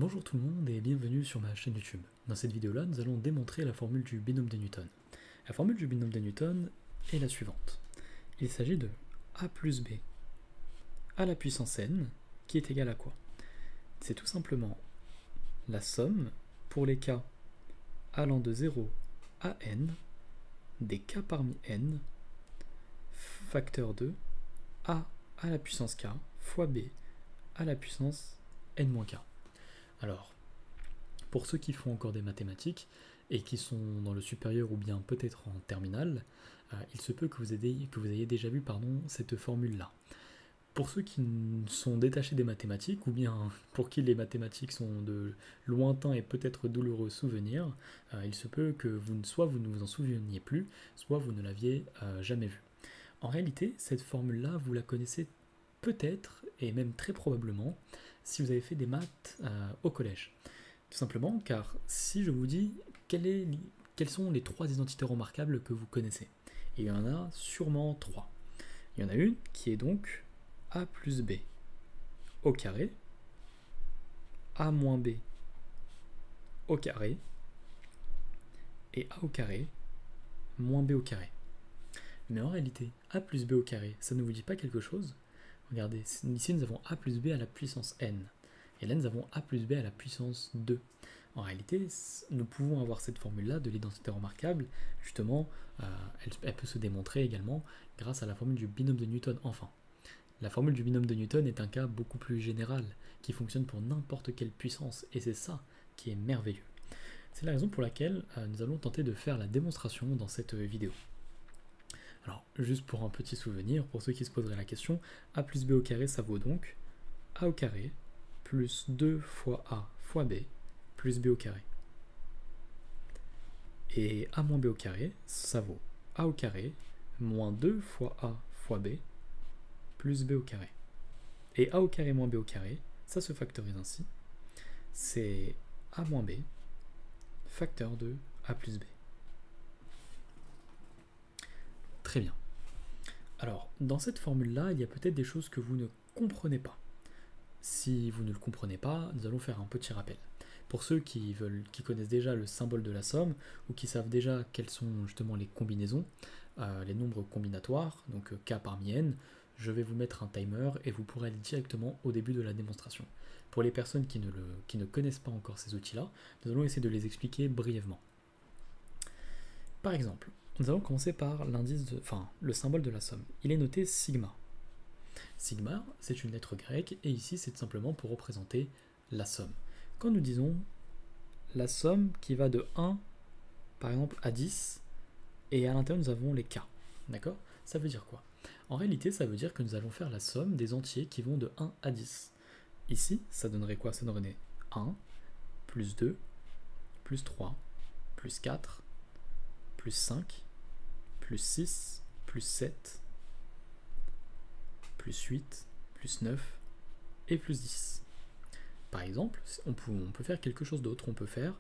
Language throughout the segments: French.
Bonjour tout le monde et bienvenue sur ma chaîne YouTube. Dans cette vidéo-là, nous allons démontrer la formule du binôme de Newton. La formule du binôme de Newton est la suivante. Il s'agit de a plus b à la puissance n qui est égal à quoi? C'est tout simplement la somme pour les cas allant de 0 à n des k parmi n facteur de a à la puissance k fois b à la puissance n-k. Alors, pour ceux qui font encore des mathématiques et qui sont dans le supérieur ou bien peut-être en terminale, il se peut que vous ayez déjà vu cette formule-là. Pour ceux qui sont détachés des mathématiques ou bien pour qui les mathématiques sont de lointains et peut-être douloureux souvenirs, il se peut que soit vous ne vous en souveniez plus, soit vous ne l'aviez jamais vue. En réalité, cette formule-là, vous la connaissez peut-être et même très probablement si vous avez fait des maths au collège. Tout simplement car si je vous dis quelles sont les trois identités remarquables que vous connaissez, et il y en a sûrement trois. Il y en a une qui est donc a plus b au carré, a moins b au carré, et a au carré moins b au carré. Mais en réalité, a plus b au carré, ça ne vous dit pas quelque chose? Regardez, ici nous avons a plus b à la puissance n, et là nous avons a plus b à la puissance 2. En réalité, nous pouvons avoir cette formule-là de l'identité remarquable, justement, elle peut se démontrer également grâce à la formule du binôme de Newton, enfin. La formule du binôme de Newton est un cas beaucoup plus général, qui fonctionne pour n'importe quelle puissance, et c'est ça qui est merveilleux. C'est la raison pour laquelle nous allons tenter de faire la démonstration dans cette vidéo. Alors, juste pour un petit souvenir, pour ceux qui se poseraient la question, a plus b au carré, ça vaut donc a au carré plus 2 fois a fois b plus b au carré. Et a moins b au carré, ça vaut a au carré moins 2 fois a fois b plus b au carré. Et a au carré moins b au carré, ça se factorise ainsi. C'est a moins b facteur de a plus b. Très bien. Alors, dans cette formule-là, il y a peut-être des choses que vous ne comprenez pas. Si vous ne le comprenez pas, nous allons faire un petit rappel. Pour ceux qui connaissent déjà le symbole de la somme, ou qui savent déjà quelles sont justement les combinaisons, les nombres combinatoires, donc k parmi n, je vais vous mettre un timer et vous pourrez aller directement au début de la démonstration. Pour les personnes qui ne connaissent pas encore ces outils-là, nous allons essayer de les expliquer brièvement. Par exemple, nous allons commencer par le symbole de la somme. Il est noté sigma. Sigma, c'est une lettre grecque, et ici c'est simplement pour représenter la somme. Quand nous disons la somme qui va de 1, par exemple, à 10, et à l'intérieur nous avons les k, d'accord? Ça veut dire quoi? En réalité, ça veut dire que nous allons faire la somme des entiers qui vont de 1 à 10. Ici, ça donnerait quoi? Ça donnerait 1, plus 2, plus 3, plus 4, plus 5, plus 6, plus 7, plus 8, plus 9 et plus 10. Par exemple, on peut faire quelque chose d'autre. On peut faire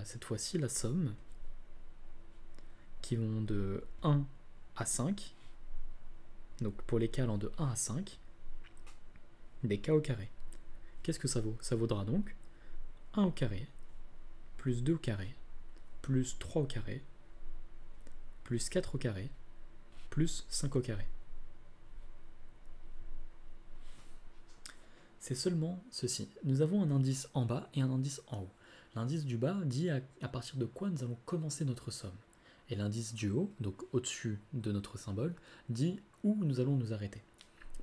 cette fois-ci la somme qui vont de 1 à 5, donc pour les cas allant de 1 à 5, des k au carré. Qu'est-ce que ça vaut? Ça vaudra donc 1 au carré, plus 2 au carré, plus 3 au carré, plus 4 au carré, plus 5 au carré. C'est seulement ceci. Nous avons un indice en bas et un indice en haut. L'indice du bas dit à partir de quoi nous allons commencer notre somme. Et l'indice du haut, donc au-dessus de notre symbole, dit où nous allons nous arrêter.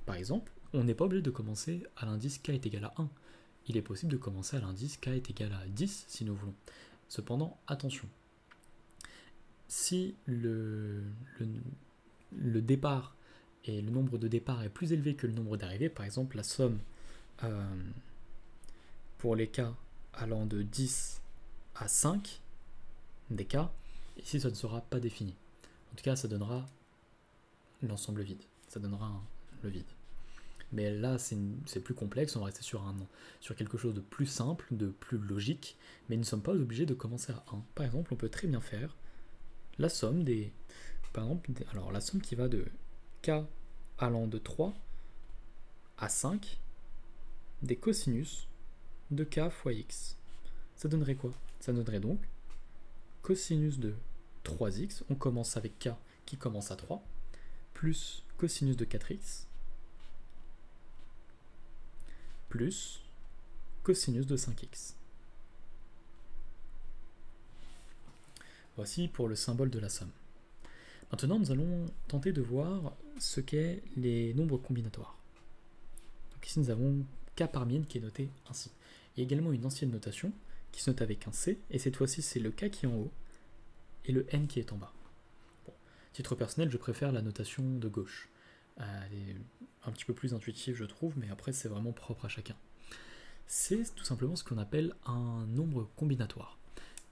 Par exemple, on n'est pas obligé de commencer à l'indice k est égal à 1. Il est possible de commencer à l'indice k est égal à 10 si nous voulons. Cependant, attention. Si le départ et le nombre de départ est plus élevé que le nombre d'arrivées, par exemple la somme pour les cas allant de 10 à 5 des cas, ici ça ne sera pas défini. En tout cas, ça donnera l'ensemble vide. Ça donnera le vide. Mais là, c'est plus complexe, on va rester sur quelque chose de plus simple, de plus logique, mais nous ne sommes pas obligés de commencer à 1. Par exemple, on peut très bien faire la somme alors la somme qui va de k allant de 3 à 5 des cosinus de k fois x. Ça donnerait quoi? Ça donnerait donc cosinus de 3x, on commence avec k qui commence à 3, plus cosinus de 4x, plus cosinus de 5x. Voici pour le symbole de la somme. Maintenant, nous allons tenter de voir ce qu'est les nombres combinatoires. Donc ici, nous avons k parmi n qui est noté ainsi. Il y a également une ancienne notation qui se note avec un c, et cette fois-ci, c'est le k qui est en haut et le n qui est en bas. Bon, titre personnel, je préfère la notation de gauche. Elle est un petit peu plus intuitive, je trouve, mais après, c'est vraiment propre à chacun. C'est tout simplement ce qu'on appelle un nombre combinatoire.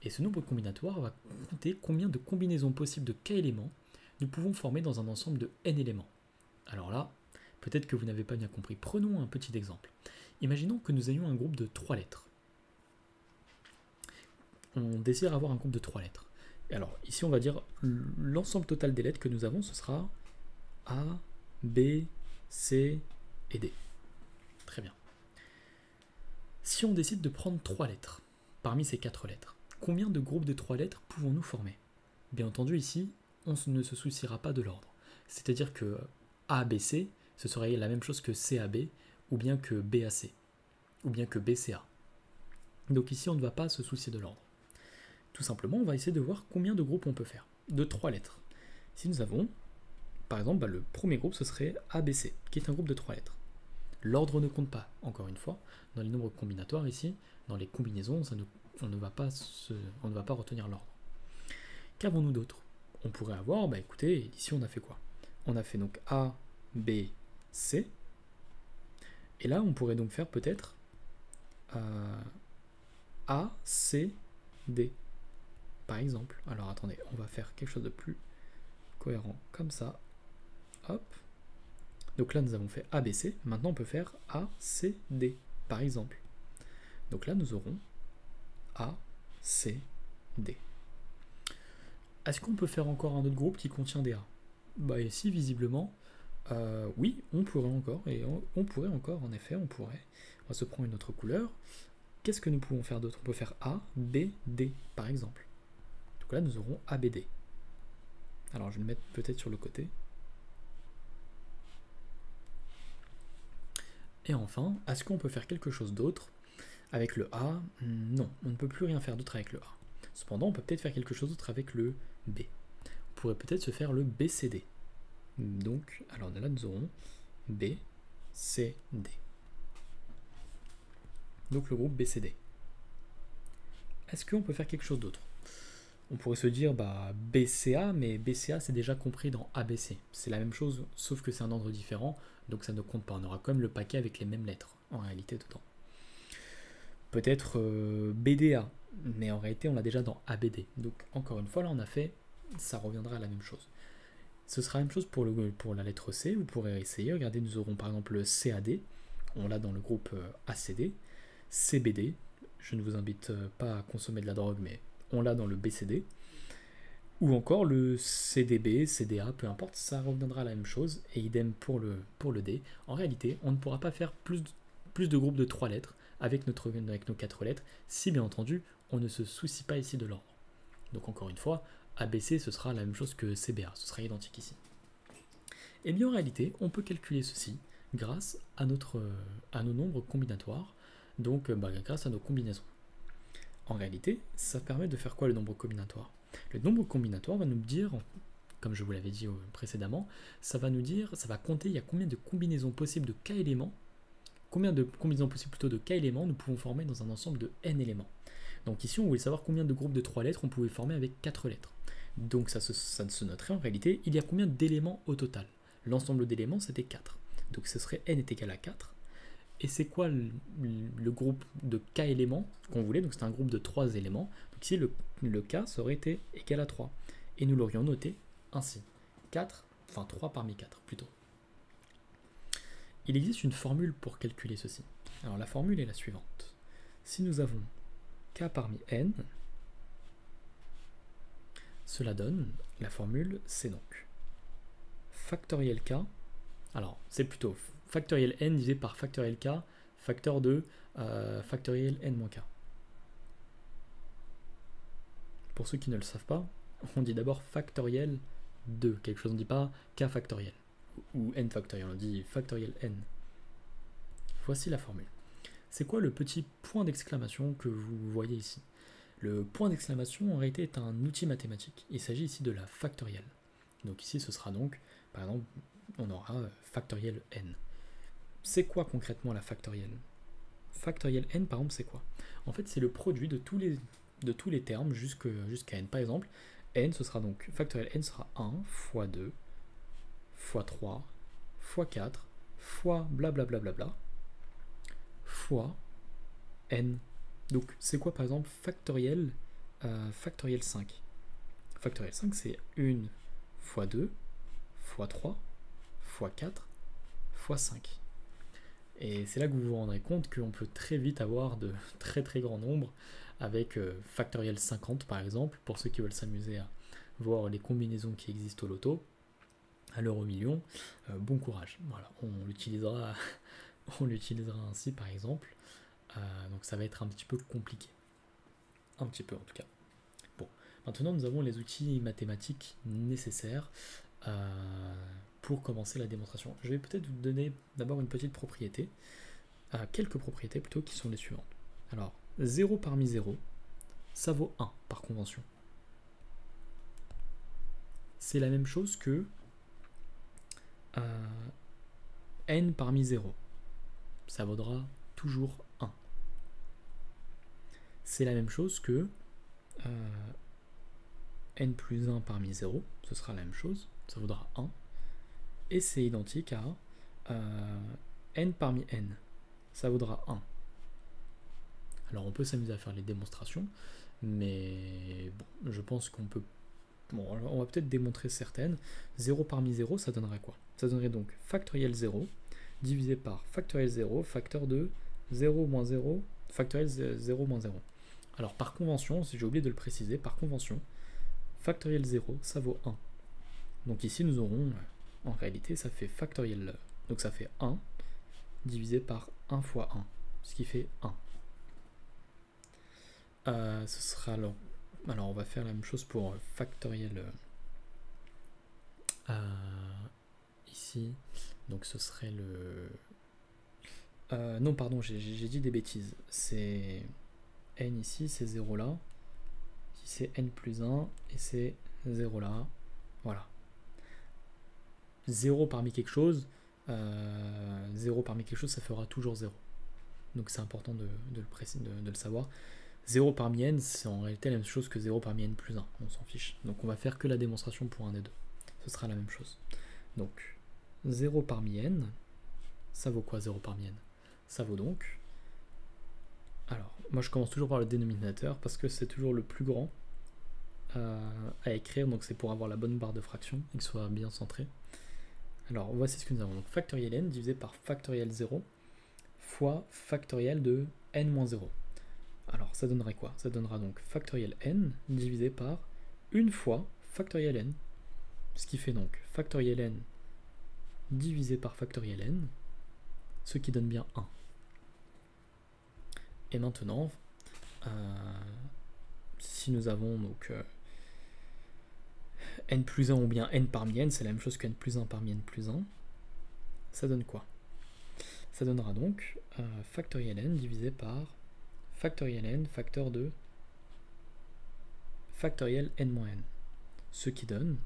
Et ce nombre combinatoire va compter combien de combinaisons possibles de k éléments nous pouvons former dans un ensemble de n éléments. Alors là, peut-être que vous n'avez pas bien compris. Prenons un petit exemple. Imaginons que nous ayons un groupe de 3 lettres. On désire avoir un groupe de 3 lettres. Et alors, ici, on va dire l'ensemble total des lettres que nous avons, ce sera A, B, C et D. Très bien. Si on décide de prendre 3 lettres, parmi ces 4 lettres, combien de groupes de 3 lettres pouvons-nous former? Bien entendu, ici, on ne se souciera pas de l'ordre. C'est-à-dire que ABC, ce serait la même chose que CAB, ou bien que BAC, ou bien que BCA. Donc ici, on ne va pas se soucier de l'ordre. Tout simplement, on va essayer de voir combien de groupes on peut faire, de 3 lettres. Si nous avons, par exemple, le premier groupe, ce serait ABC, qui est un groupe de 3 lettres. L'ordre ne compte pas, encore une fois, dans les nombres combinatoires ici, dans les combinaisons, on ne va pas retenir l'ordre. Qu'avons-nous d'autre? On pourrait avoir, écoutez, ici on a fait quoi? On a fait donc A, B, C, et là on pourrait donc faire peut-être A, C, D, par exemple. Alors attendez, on va faire quelque chose de plus cohérent, comme ça, hop. Donc là nous avons fait A, B, C, maintenant on peut faire A, C, D, par exemple. Donc là nous aurons A, C, D. Est-ce qu'on peut faire encore un autre groupe qui contient des A? Ici, visiblement, oui, on pourrait encore, en effet, on va se prendre une autre couleur. Qu'est-ce que nous pouvons faire d'autre? On peut faire A, B, D, par exemple. Donc là, nous aurons A, B, D. Alors, je vais le mettre peut-être sur le côté. Et enfin, est-ce qu'on peut faire quelque chose d'autre avec le A? Non, on ne peut plus rien faire d'autre avec le A. Cependant, on peut peut-être faire quelque chose d'autre avec le B. On pourrait peut-être se faire le BCD. Donc, alors là, nous aurons B, C, D. Donc le groupe BCD. Est-ce qu'on peut faire quelque chose d'autre? On pourrait se dire BCA, mais BCA c'est déjà compris dans ABC. C'est la même chose, sauf que c'est un ordre différent, donc ça ne compte pas. On aura quand même le paquet avec les mêmes lettres, en réalité, dedans. Peut-être BDA, mais en réalité on l'a déjà dans ABD. Donc encore une fois, là on a fait, ça reviendra à la même chose. Ce sera la même chose pour la lettre C, vous pourrez essayer. Regardez, nous aurons par exemple le CAD, on l'a dans le groupe ACD, CBD, je ne vous invite pas à consommer de la drogue, mais on l'a dans le BCD, ou encore le CDB, CDA, peu importe, ça reviendra à la même chose, et idem pour le D. En réalité, on ne pourra pas faire plus de groupes de 3 lettres avec nos 4 lettres, si bien entendu, on ne se soucie pas ici de l'ordre. Donc encore une fois, ABC, ce sera la même chose que CBA, ce sera identique ici. Et bien en réalité, on peut calculer ceci grâce à nos nombres combinatoires, donc grâce à nos combinaisons. En réalité, ça permet de faire quoi le nombre combinatoire? Le nombre combinatoire va nous dire, comme je vous l'avais dit précédemment, ça va compter il y a combien de combinaisons possibles de k éléments, combien de combinaisons possibles plutôt de k éléments nous pouvons former dans un ensemble de n éléments. Donc ici, on voulait savoir combien de groupes de 3 lettres on pouvait former avec 4 lettres. Donc ça se noterait en réalité, il y a combien d'éléments au total? L'ensemble d'éléments, c'était 4. Donc ce serait n est égal à 4. Et c'est quoi le groupe de k éléments qu'on voulait? Donc c'est un groupe de 3 éléments. Donc ici, le k serait été égal à 3. Et nous l'aurions noté ainsi. 3 parmi 4 plutôt. Il existe une formule pour calculer ceci. Alors la formule est la suivante. Si nous avons k parmi n, cela donne, la formule c'est donc factoriel k, alors c'est plutôt factoriel n divisé par factoriel k, facteur de factoriel n-k. Pour ceux qui ne le savent pas, on dit d'abord factoriel de quelque chose, on ne dit pas k factoriel ou n factoriel, on dit factoriel n. Voici la formule. C'est quoi le petit point d'exclamation que vous voyez ici? Le point d'exclamation en réalité est un outil mathématique. Il s'agit ici de la factorielle. Donc ici ce sera donc, par exemple, on aura factoriel n. C'est quoi concrètement la factorielle? Factoriel n par exemple c'est quoi? En fait c'est le produit de tous les termes jusqu'à n. Par exemple, n ce sera donc, factoriel n sera 1 fois 2 fois 3 fois 4 fois blablabla fois n. Donc c'est quoi par exemple factoriel 5? Factoriel 5 c'est 1 fois 2 fois 3 fois 4 fois 5. Et c'est là que vous vous rendrez compte qu'on peut très vite avoir de très très grands nombres avec factoriel 50 par exemple, pour ceux qui veulent s'amuser à voir les combinaisons qui existent au loto, à l'euro million, bon courage. Voilà, on l'utilisera ainsi par exemple. Donc ça va être un petit peu compliqué. Un petit peu en tout cas. Bon, maintenant nous avons les outils mathématiques nécessaires pour commencer la démonstration. Je vais peut-être vous donner d'abord une petite propriété, quelques propriétés plutôt, qui sont les suivantes. Alors, 0 parmi 0, ça vaut 1 par convention. C'est la même chose que n parmi 0. Ça vaudra toujours 1. C'est la même chose que n plus 1 parmi 0, ce sera la même chose, ça vaudra 1. Et c'est identique à n parmi n, ça vaudra 1. Alors on peut s'amuser à faire les démonstrations, mais bon, je pense qu'on peut... Bon, on va peut-être démontrer certaines. 0 parmi 0, ça donnerait quoi? Ça donnerait donc factoriel 0, divisé par factoriel 0, facteur de 0 moins 0, factoriel 0 moins 0. Alors par convention, si j'ai oublié de le préciser, par convention, factoriel 0, ça vaut 1. Donc ici nous aurons, en réalité, ça fait factoriel, donc ça fait 1 divisé par 1 fois 1, ce qui fait 1. Ce sera alors on va faire la même chose pour factoriel ici, donc ce serait le... non pardon, j'ai dit des bêtises, c'est n ici, c'est 0 là, ici c'est n plus 1, et c'est 0 là, voilà. 0 parmi quelque chose, 0 parmi quelque chose, ça fera toujours 0. Donc c'est important de le savoir. 0 parmi n, c'est en réalité la même chose que 0 parmi n plus 1, on s'en fiche. Donc on va faire que la démonstration pour un des deux. Ce sera la même chose. Donc 0 parmi n, ça vaut quoi 0 parmi n? Ça vaut donc... Alors, moi je commence toujours par le dénominateur parce que c'est toujours le plus grand à écrire, donc c'est pour avoir la bonne barre de fraction et que ce soit bien centré. Alors voici ce que nous avons. Donc factoriel n divisé par factoriel 0 fois factoriel de n-0. Alors ça donnerait quoi? Ça donnera donc factoriel n divisé par une fois factoriel n, ce qui fait donc factoriel n divisé par factoriel n, ce qui donne bien 1. Et maintenant, si nous avons donc n plus 1 ou bien n parmi n, c'est la même chose que n plus 1 parmi n plus 1, ça donne quoi? Ça donnera donc factoriel n divisé par factoriel n facteur de factoriel n-n, ce qui donne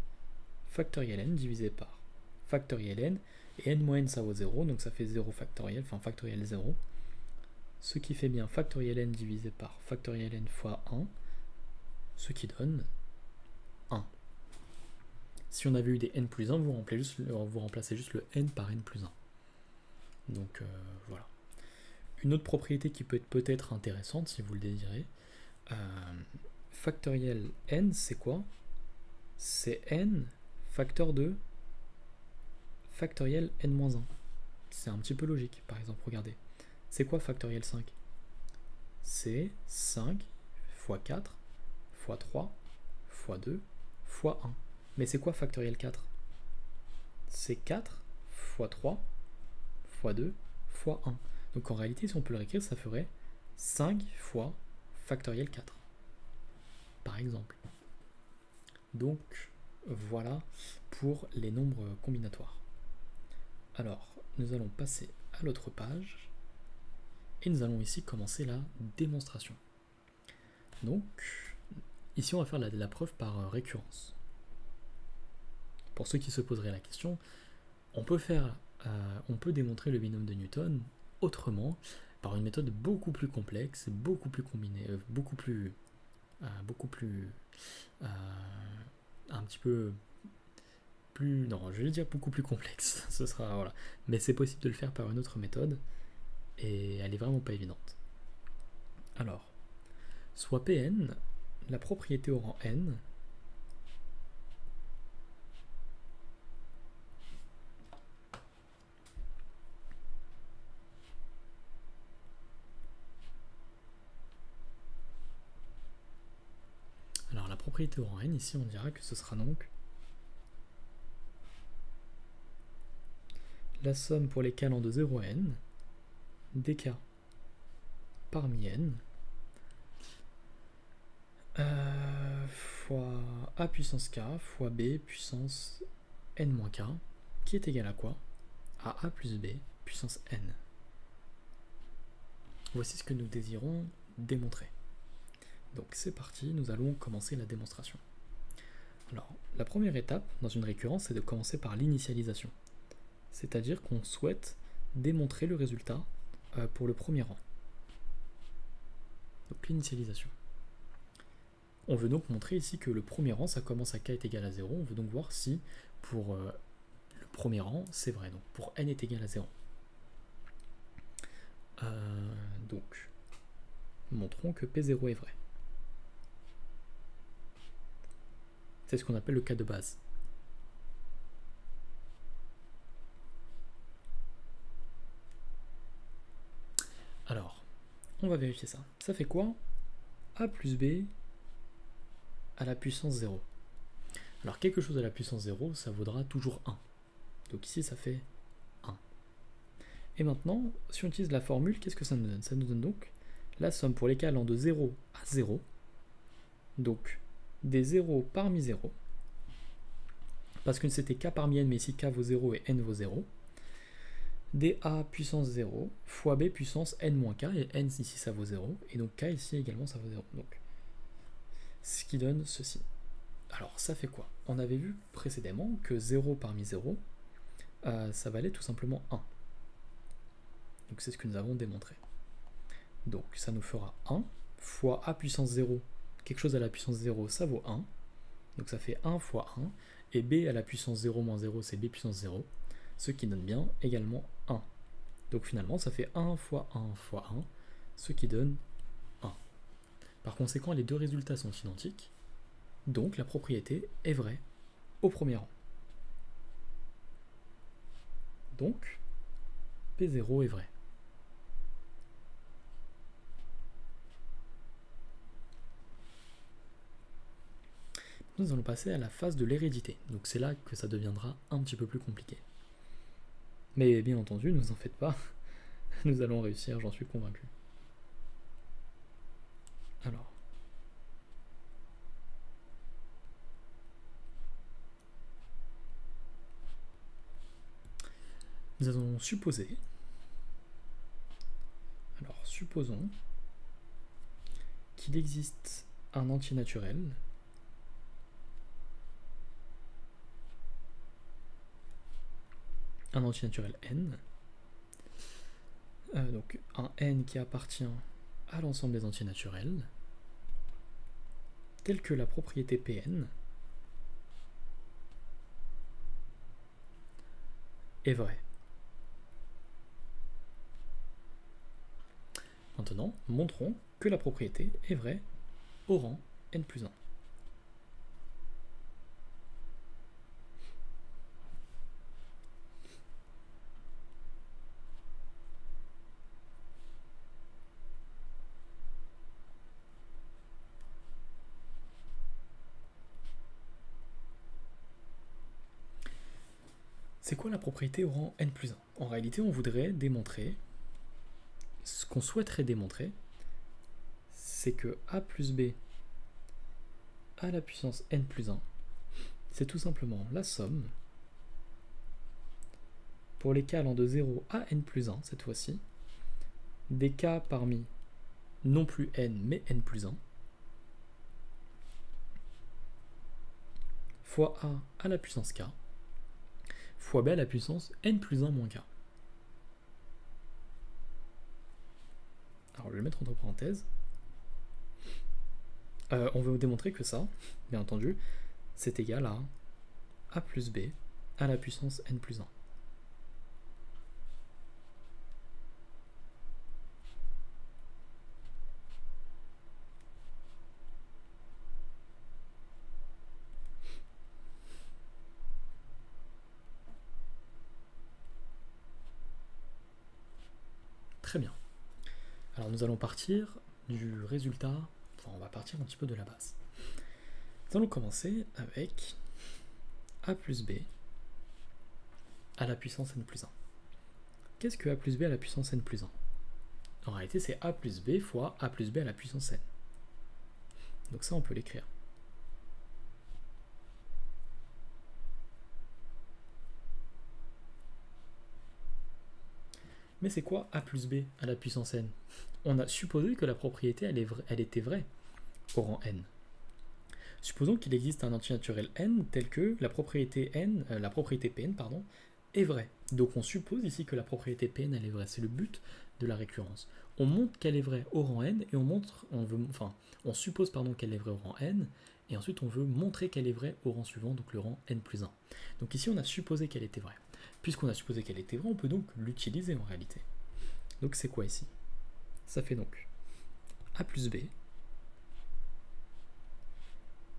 factoriel n divisé par factoriel n, et n-n ça vaut 0, donc ça fait 0 factoriel, enfin factoriel 0, ce qui fait bien factoriel n divisé par factoriel n fois 1, ce qui donne 1. Si on avait eu des n plus 1, vous remplacez juste le n par n plus 1. Donc voilà. Une autre propriété qui peut être peut-être intéressante, si vous le désirez, factoriel n, c'est quoi? C'est n facteur de factoriel n-1. C'est un petit peu logique, par exemple, regardez. C'est quoi factoriel 5? C'est 5 fois 4 fois 3 fois 2 fois 1. Mais c'est quoi factoriel 4? C'est 4 fois 3 fois 2 fois 1. Donc en réalité, si on peut le réécrire, ça ferait 5 fois factoriel 4, par exemple. Donc voilà pour les nombres combinatoires. Alors, nous allons passer à l'autre page et nous allons ici commencer la démonstration. Donc, ici on va faire la preuve par récurrence. Pour ceux qui se poseraient la question, on peut démontrer le binôme de Newton autrement, par une méthode beaucoup plus complexe, beaucoup plus combinée, un petit peu plus, non, je vais dire beaucoup plus complexe, ce sera, voilà. Mais c'est possible de le faire par une autre méthode, et elle est vraiment pas évidente. Alors, soit Pn, la propriété au rang n, alors la propriété au rang n, ici on dira que ce sera donc la somme pour les k allant de 0 à n, dk parmi n, fois a puissance k fois b puissance n-k, qui est égal à quoi? À a plus b puissance n. Voici ce que nous désirons démontrer. Donc c'est parti, nous allons commencer la démonstration. Alors, la première étape dans une récurrence, c'est de commencer par l'initialisation. C'est-à-dire qu'on souhaite démontrer le résultat pour le premier rang. Donc l'initialisation. On veut donc montrer ici que le premier rang, ça commence à k est égal à 0. On veut donc voir si pour le premier rang, c'est vrai. Donc pour n est égal à 0. Donc, montrons que P0 est vrai. C'est ce qu'on appelle le cas de base. Alors, on va vérifier ça. Ça fait quoi? A plus B à la puissance 0. Alors, quelque chose à la puissance 0, ça vaudra toujours 1. Donc ici, ça fait 1. Et maintenant, si on utilise la formule, qu'est-ce que ça nous donne? Ça nous donne donc la somme pour les k allant de 0 à 0. Donc, des 0 parmi 0. Parce que c'était k parmi n, mais ici k vaut 0 et n vaut 0. Des a puissance 0 fois b puissance n-k, et n ici ça vaut 0, et donc k ici également ça vaut 0. Donc, ce qui donne ceci. Alors ça fait quoi? On avait vu précédemment que 0 parmi 0, ça valait tout simplement 1. Donc c'est ce que nous avons démontré. Donc ça nous fera 1 fois a puissance 0, quelque chose à la puissance 0, ça vaut 1. Donc ça fait 1 fois 1, et b à la puissance 0 moins 0, c'est b puissance 0, ce qui donne bien également 1. Donc finalement, ça fait 1 fois 1 fois 1, ce qui donne 1. Par conséquent, les deux résultats sont identiques, donc la propriété est vraie au premier rang. Donc, P0 est vrai. Nous allons passer à la phase de l'hérédité, donc c'est là que ça deviendra un petit peu plus compliqué. Mais bien entendu, ne vous en faites pas, nous allons réussir, j'en suis convaincu. Alors, nous allons supposer, supposons qu'il existe un entier naturel n, donc un n qui appartient à l'ensemble des entiers naturels, tel que la propriété Pn est vraie. Maintenant, montrons que la propriété est vraie au rang n plus 1. C'est quoi la propriété au rang n plus 1? En réalité, on voudrait démontrer ce qu'on souhaiterait démontrer, c'est que a plus b à la puissance n plus 1, c'est tout simplement la somme, pour les k allant de 0 à n plus 1, cette fois-ci, des k parmi non plus n, mais n plus 1, fois a à la puissance k, fois b à la puissance n plus 1 moins k. Alors je vais le mettre entre parenthèses. On veut démontrer que ça, bien entendu, c'est égal à a plus b à la puissance n plus 1. Très bien. Alors nous allons partir du résultat, enfin on va partir un petit peu de la base. Nous allons commencer avec a plus b à la puissance n plus 1. Qu'est-ce que a plus b à la puissance n plus 1? En réalité c'est a plus b fois a plus b à la puissance n. Donc ça on peut l'écrire. Mais c'est quoi a plus b à la puissance n? On a supposé que la propriété elle était vraie au rang n. Supposons qu'il existe un antinaturel n tel que la propriété Pn est vraie. Donc on suppose ici que la propriété Pn elle est vraie. C'est le but de la récurrence. On montre qu'elle est vraie au rang n et on suppose qu'elle est vraie au rang n et ensuite on veut montrer qu'elle est vraie au rang suivant, donc le rang n plus 1. Donc ici on a supposé qu'elle était vraie. Puisqu'on a supposé qu'elle était vraie, on peut donc l'utiliser en réalité. Donc c'est quoi ici? Ça fait donc a plus b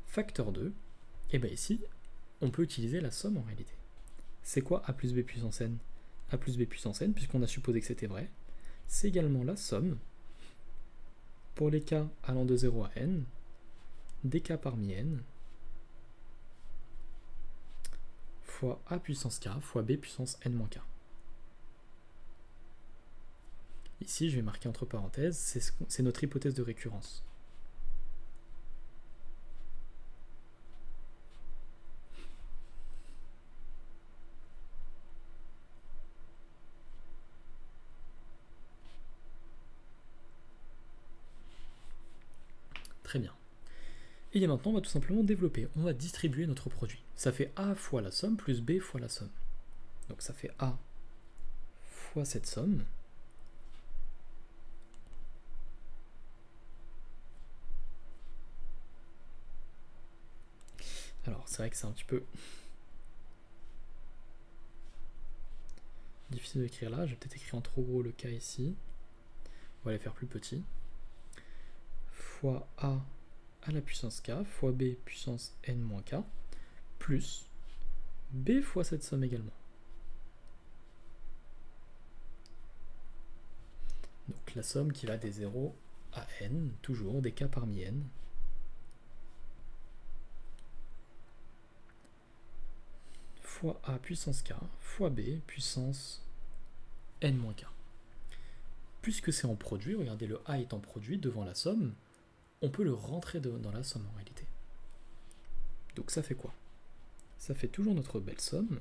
facteur 2, et bien ici, on peut utiliser la somme en réalité. C'est quoi a plus b puissance n? A plus b puissance n, puisqu'on a supposé que c'était vrai, c'est également la somme pour les k allant de 0 à n, des k parmi n, fois a puissance k fois b puissance n moins k. Ici, je vais marquer entre parenthèses, c'est notre hypothèse de récurrence. Très bien. Et bien maintenant, on va tout simplement développer. On va distribuer notre produit. Ça fait a fois la somme plus b fois la somme. Donc ça fait a fois cette somme. Alors c'est vrai que c'est un petit peu difficile d'écrire là. J'ai peut-être écrit en trop gros le k ici. On va les faire plus petits. Fois a à la puissance k fois b puissance n moins k plus b fois cette somme également. Donc la somme qui va des 0 à n, toujours des k parmi n. Fois a puissance k fois b puissance n moins k. Puisque c'est en produit, regardez le a est en produit devant la somme, on peut le rentrer dans la somme en réalité. Donc ça fait quoi? Ça fait toujours notre belle somme.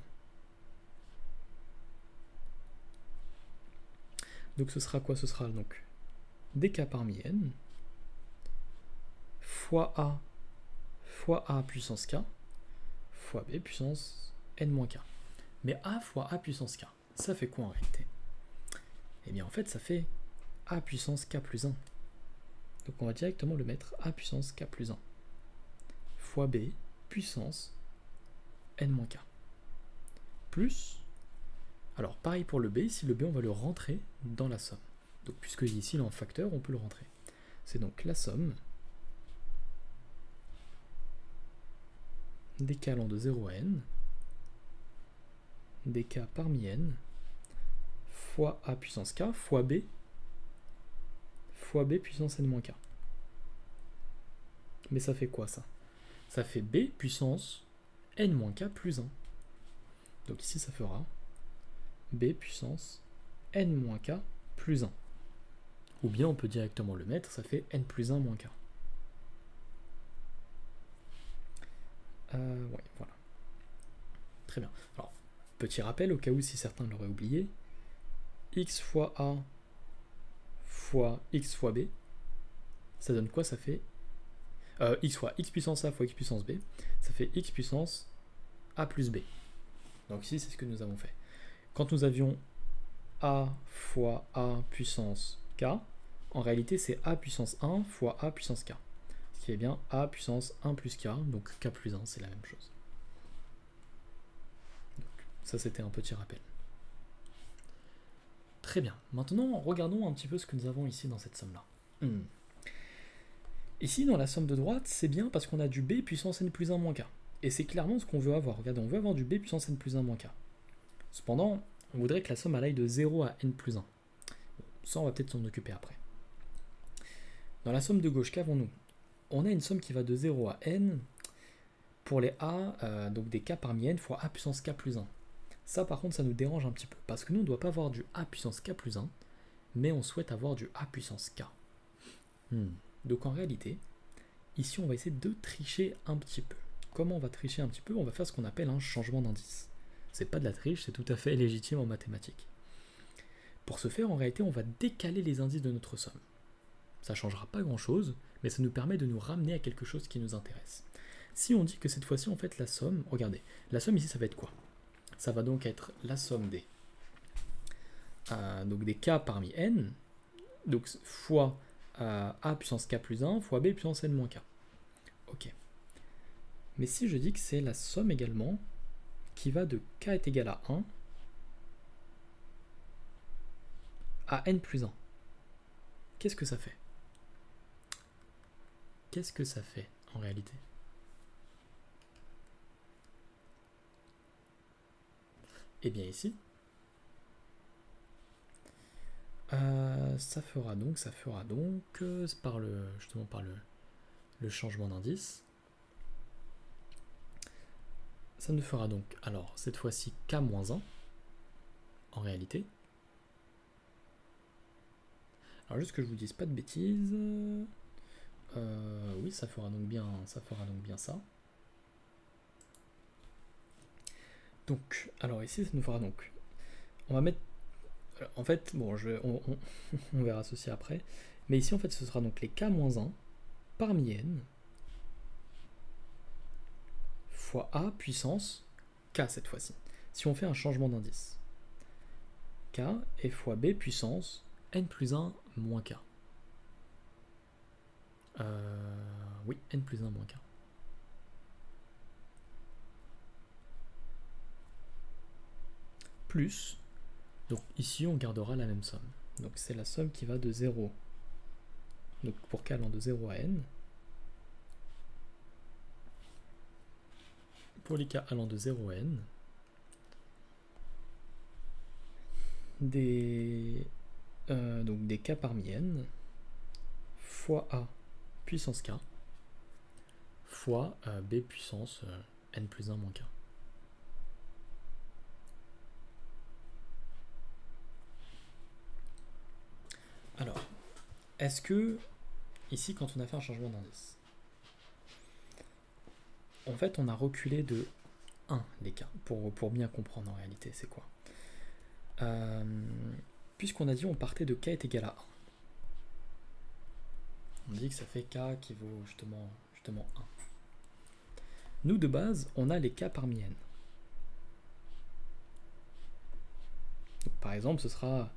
Donc ce sera quoi? Ce sera donc des k parmi n fois a puissance k fois b puissance n moins k. Mais a fois a puissance k, ça fait quoi en réalité? Eh bien en fait ça fait a puissance k plus 1. Donc on va directement le mettre a puissance k plus 1 fois b puissance n moins k. Plus, alors pareil pour le b, ici le b on va le rentrer dans la somme. Donc puisque ici il est en facteur, on peut le rentrer. C'est donc la somme des k allant de 0 à n, des k parmi n, fois a puissance k fois b puissance n moins k. Mais ça fait quoi ça? Ça fait b puissance n moins k plus 1. Donc ici ça fera b puissance n moins k plus 1. Ou bien on peut directement le mettre, ça fait n plus 1 moins k. Ouais, voilà. Très bien. Alors, petit rappel au cas où si certains l'auraient oublié, x fois a fois x fois b, ça donne quoi? Ça fait x fois x puissance a fois x puissance b, ça fait x puissance a plus b. Donc ici, c'est ce que nous avons fait. Quand nous avions a fois a puissance k, en réalité, c'est a puissance 1 fois a puissance k. Ce qui est bien a puissance 1 plus k, donc k plus 1, c'est la même chose. Donc, ça, c'était un petit rappel. Très bien. Maintenant, regardons un petit peu ce que nous avons ici dans cette somme-là. Ici, dans la somme de droite, c'est bien parce qu'on a du b puissance n plus 1 moins k. Et c'est clairement ce qu'on veut avoir. Regardez, on veut avoir du b puissance n plus 1 moins k. Cependant, on voudrait que la somme aille de 0 à n plus 1. Ça, on va peut-être s'en occuper après. Dans la somme de gauche, qu'avons-nous? On a une somme qui va de 0 à n pour les a, donc des k parmi n fois a puissance k plus 1. Ça, par contre, ça nous dérange un petit peu. Parce que nous, on ne doit pas avoir du a puissance k plus 1, mais on souhaite avoir du a puissance k. Donc en réalité, ici, on va essayer de tricher un petit peu. Comment on va tricher un petit peu? On va faire ce qu'on appelle un changement d'indice. C'est pas de la triche, c'est tout à fait légitime en mathématiques. Pour ce faire, en réalité, on va décaler les indices de notre somme. Ça ne changera pas grand-chose, mais ça nous permet de nous ramener à quelque chose qui nous intéresse. Si on dit que cette fois-ci, en fait, la somme, regardez, la somme ici, ça va être quoi? Ça va donc être la somme des, donc des k parmi n, donc fois a puissance k plus 1 fois b puissance n moins k. Ok. Mais si je dis que c'est la somme également qui va de k est égal à 1 à n plus 1, qu'est-ce que ça fait? Qu'est-ce que ça fait en réalité? Eh bien ici, ça fera donc justement par le changement d'indice, ça nous fera donc, alors cette fois-ci k moins 1 en réalité. Alors juste que je vous dise pas de bêtises, oui, ça fera donc bien ça. Donc, alors ici, ça nous fera donc, on va mettre, en fait, bon, on verra ceci après, mais ici, en fait, ce sera donc les k-1 parmi n fois a puissance k cette fois-ci, si on fait un changement d'indice. K et fois b puissance n plus 1 moins k. Oui, n plus 1 moins k. Plus, donc ici on gardera la même somme. Donc c'est la somme qui va de 0, donc pour k allant de 0 à n, pour les k allant de 0 à n, donc des k parmi n, fois a puissance k, fois b puissance n plus 1 moins k. Alors, est-ce que, ici, quand on a fait un changement d'indice, en fait, on a reculé de 1 les k, pour bien comprendre en réalité, c'est quoi? Puisqu'on a dit on partait de k est égal à 1. On dit que ça fait k qui vaut justement 1. Nous, de base, on a les k parmi n. Donc, par exemple, ce sera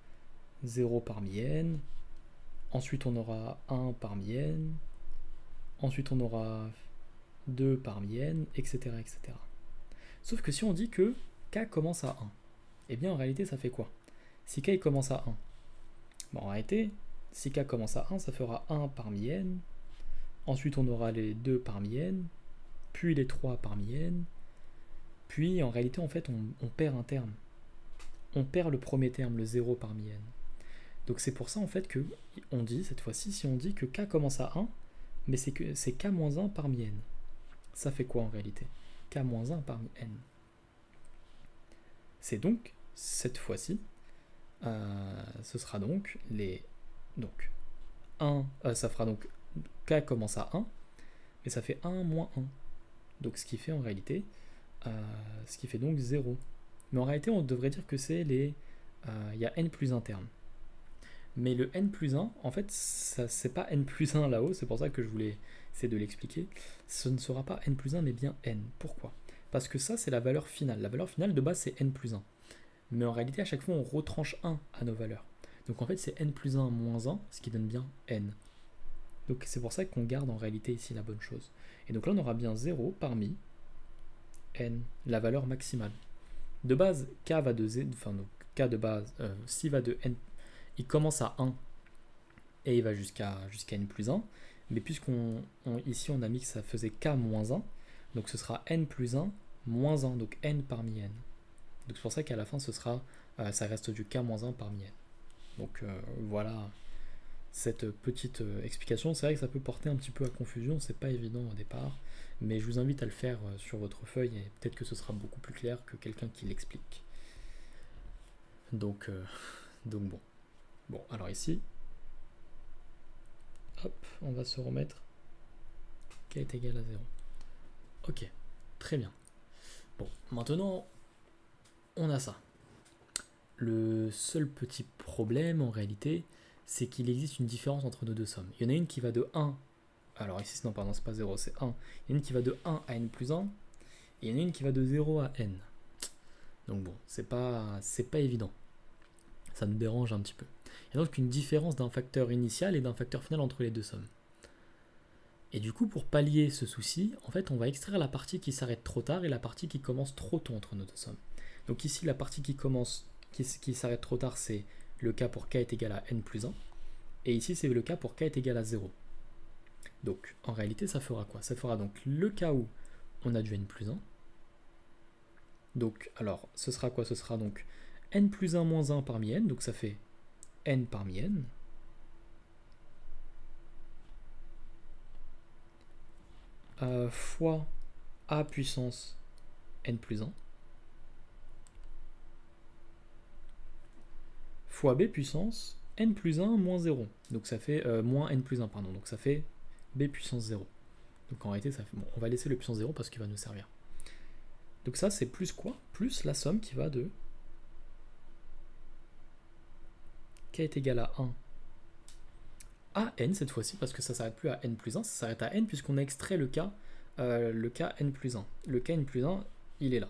0 parmi n, ensuite on aura 1 parmi n, ensuite on aura 2 parmi n, etc., etc. Sauf que si on dit que k commence à 1, eh bien en réalité ça fait quoi? Si k commence à 1, bon, en réalité, si k commence à 1, ça fera 1 parmi n, ensuite on aura les 2 parmi n, puis les 3 parmi n, puis en réalité en fait on perd un terme. On perd le premier terme, le 0 parmi n. Donc c'est pour ça en fait que on dit, cette fois-ci, si on dit que k commence à 1, mais c'est k-1 parmi n. Ça fait quoi en réalité? K-1 parmi n. C'est donc, cette fois-ci, ce sera donc les Donc 1, ça fera donc k commence à 1, mais ça fait 1 moins 1. Donc ce qui fait en réalité, ce qui fait donc 0. Mais en réalité, on devrait dire que c'est les... il y a n plus 1 termes. Mais le n plus 1, en fait, c'est pas n plus 1 là-haut, c'est pour ça que je voulais essayer de l'expliquer. Ce ne sera pas n plus 1, mais bien n. Pourquoi? Parce que ça, c'est la valeur finale. La valeur finale de base, c'est n plus 1. Mais en réalité, à chaque fois, on retranche 1 à nos valeurs. Donc en fait, c'est n plus 1 moins 1, ce qui donne bien n. Donc c'est pour ça qu'on garde en réalité ici la bonne chose. Et donc là, on aura bien 0 parmi n, la valeur maximale. De base, k va de z, enfin donc k de base, s'il va de n, il commence à 1 et il va jusqu'à n plus 1. Mais puisqu'on ici on a mis que ça faisait k moins 1, donc ce sera n plus 1 moins 1, donc n parmi n. Donc c'est pour ça qu'à la fin ce sera, ça reste du k moins 1 parmi n. Donc voilà cette petite explication. C'est vrai que ça peut porter un petit peu à confusion, c'est pas évident au départ, mais je vous invite à le faire sur votre feuille et peut-être que ce sera beaucoup plus clair que quelqu'un qui l'explique. Donc bon. Bon, alors ici, hop, on va se remettre k est égal à 0. Ok, très bien. Bon, maintenant, on a ça. Le seul petit problème, en réalité, c'est qu'il existe une différence entre nos deux sommes. Il y en a une qui va de 1, alors ici, non, pardon, c'est pas 0, c'est 1. Il y en a une qui va de 1 à n plus 1, et il y en a une qui va de 0 à n. Donc bon, c'est pas évident. Ça nous dérange un petit peu. Il y a donc une différence d'un facteur initial et d'un facteur final entre les deux sommes. Et du coup, pour pallier ce souci, en fait, on va extraire la partie qui s'arrête trop tard et la partie qui commence trop tôt entre nos deux sommes. Donc ici, la partie qui s'arrête trop tard, c'est le cas pour k est égal à n plus 1. Et ici, c'est le cas pour k est égal à 0. Donc, en réalité, ça fera quoi? Ça fera donc le cas où on a du n plus 1. Donc, alors, ce sera quoi? Ce sera donc n plus 1 moins 1 parmi n, donc ça fait n parmi n, fois a puissance n plus 1, fois b puissance n plus 1 moins 0, donc ça fait moins n plus 1, pardon, donc ça fait b puissance 0. Donc en réalité, ça fait, bon, on va laisser le puissance 0 parce qu'il va nous servir. Donc ça, c'est plus quoi? Plus la somme qui va de k est égal à 1 à n cette fois-ci, parce que ça ne s'arrête plus à n plus 1, ça s'arrête à n puisqu'on a extrait le cas n plus 1. Le k n plus 1, il est là.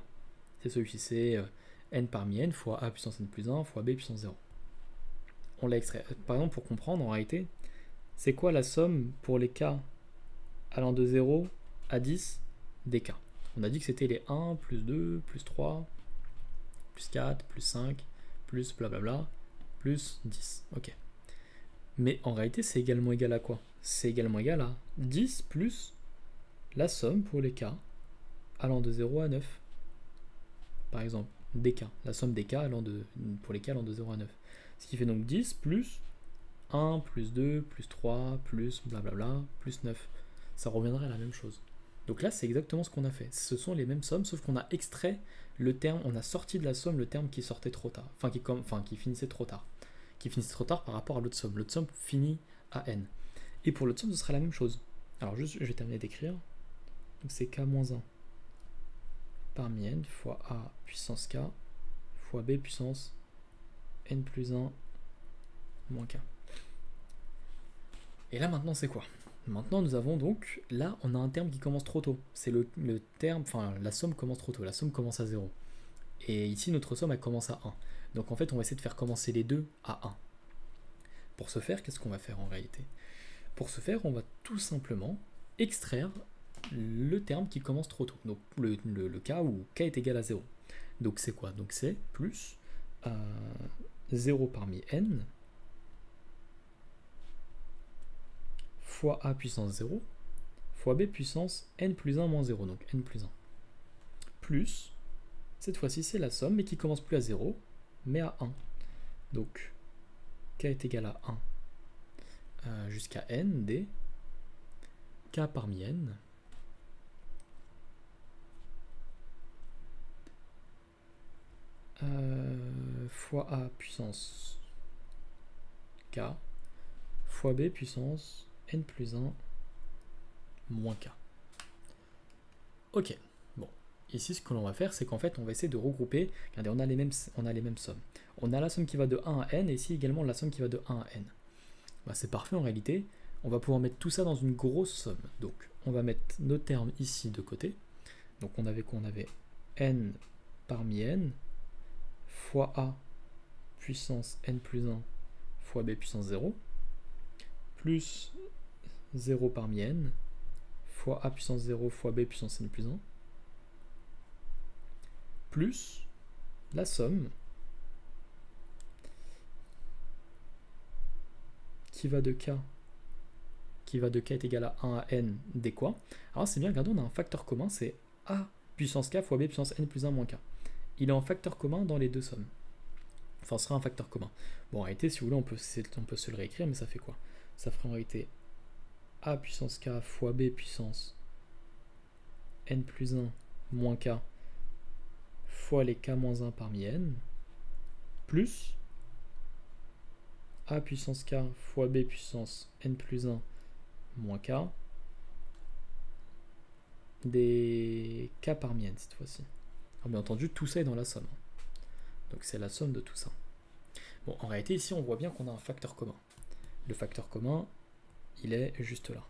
C'est celui-ci, c'est n parmi n fois a puissance n plus 1 fois b puissance 0. On l'a extrait. Par exemple, pour comprendre, en réalité, c'est quoi la somme pour les k allant de 0 à 10 des k? On a dit que c'était les 1, plus 2, plus 3, plus 4, plus 5, plus blablabla, plus 10. Ok. Mais en réalité, c'est également égal à quoi? C'est également égal à 10 plus la somme pour les k allant de 0 à 9. Par exemple, des k. La somme des k pour les k allant de 0 à 9. Ce qui fait donc 10 plus 1, plus 2, plus 3, plus blablabla, plus 9. Ça reviendrait à la même chose. Donc là, c'est exactement ce qu'on a fait. Ce sont les mêmes sommes, sauf qu'on a extrait le terme, on a sorti de la somme le terme qui sortait trop tard. Qui finissait trop tard. Qui finissait trop tard par rapport à l'autre somme. L'autre somme finit à n. Et pour l'autre somme, ce sera la même chose. Alors juste, je vais terminer d'écrire. Donc c'est k moins 1 parmi n fois a puissance k fois b puissance n plus 1 moins k. Et là maintenant c'est quoi? Maintenant nous avons donc, là on a un terme qui commence trop tôt. C'est le terme, enfin la somme commence trop tôt, la somme commence à 0. Et ici notre somme elle commence à 1. Donc en fait on va essayer de faire commencer les deux à 1. Pour ce faire, qu'est-ce qu'on va faire en réalité? Pour ce faire, on va tout simplement extraire le terme qui commence trop tôt. Donc le cas où k est égal à 0. Donc c'est quoi? Donc c'est plus 0 parmi n fois a puissance 0 fois b puissance n plus 1 moins 0, donc n plus 1. Plus, cette fois-ci c'est la somme, mais qui commence plus à 0, mais à 1. Donc k est égal à 1 jusqu'à n des k parmi n fois a puissance k fois b puissance n plus 1 moins k. Ok, bon. Ici, ce que l'on va faire, c'est qu'en fait, on va essayer de regrouper. Regardez, on a les mêmes sommes. On a la somme qui va de 1 à n, et ici également la somme qui va de 1 à n. Bah, c'est parfait en réalité. On va pouvoir mettre tout ça dans une grosse somme. Donc, on va mettre nos termes ici de côté. Donc, on avait quoi? On avait n parmi n fois a puissance n plus 1 fois b puissance 0 plus 0 parmi n fois a puissance 0 fois b puissance n plus 1 plus la somme qui va de k est égal à 1 à n des quoi. Alors c'est bien, regardez, on a un facteur commun, c'est a puissance k fois b puissance n plus 1 moins k. Il est en facteur commun dans les deux sommes. Enfin, ce sera un facteur commun. Bon, en réalité, si vous voulez, on peut se le réécrire, mais ça fait quoi? Ça ferait en réalité a puissance k fois b puissance n plus 1 moins k fois les k moins 1 parmi n, plus a puissance k fois b puissance n plus 1 moins k des k parmi n cette fois-ci. Alors bien entendu, tout ça est dans la somme. Donc c'est la somme de tout ça. Bon, en réalité, ici, on voit bien qu'on a un facteur commun. Le facteur commun, il est juste là.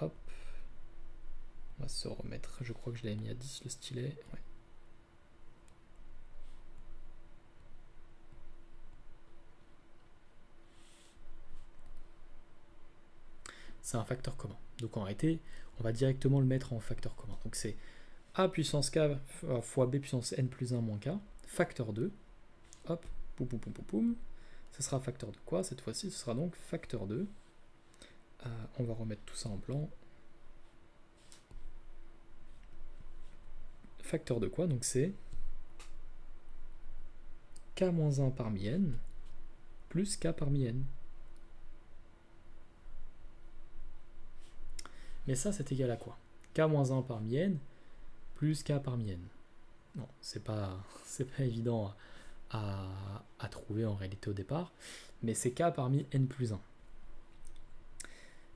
Hop. On va se remettre. Je crois que je l'avais mis à 10, le stylet. Ouais. C'est un facteur commun. Donc en réalité, on va directement le mettre en facteur commun. Donc c'est a puissance k fois b puissance n plus 1 moins k, facteur 2. Hop, poum poum poum poum poum. Ce sera facteur de quoi cette fois-ci? Ce sera donc facteur 2. On va remettre tout ça en blanc. Facteur de quoi? Donc c'est k-1 parmi n plus k parmi n. Mais ça, c'est égal à quoi? K-1 parmi n plus k parmi n. Non, c'est pas évident à trouver en réalité au départ, mais c'est k parmi n plus 1.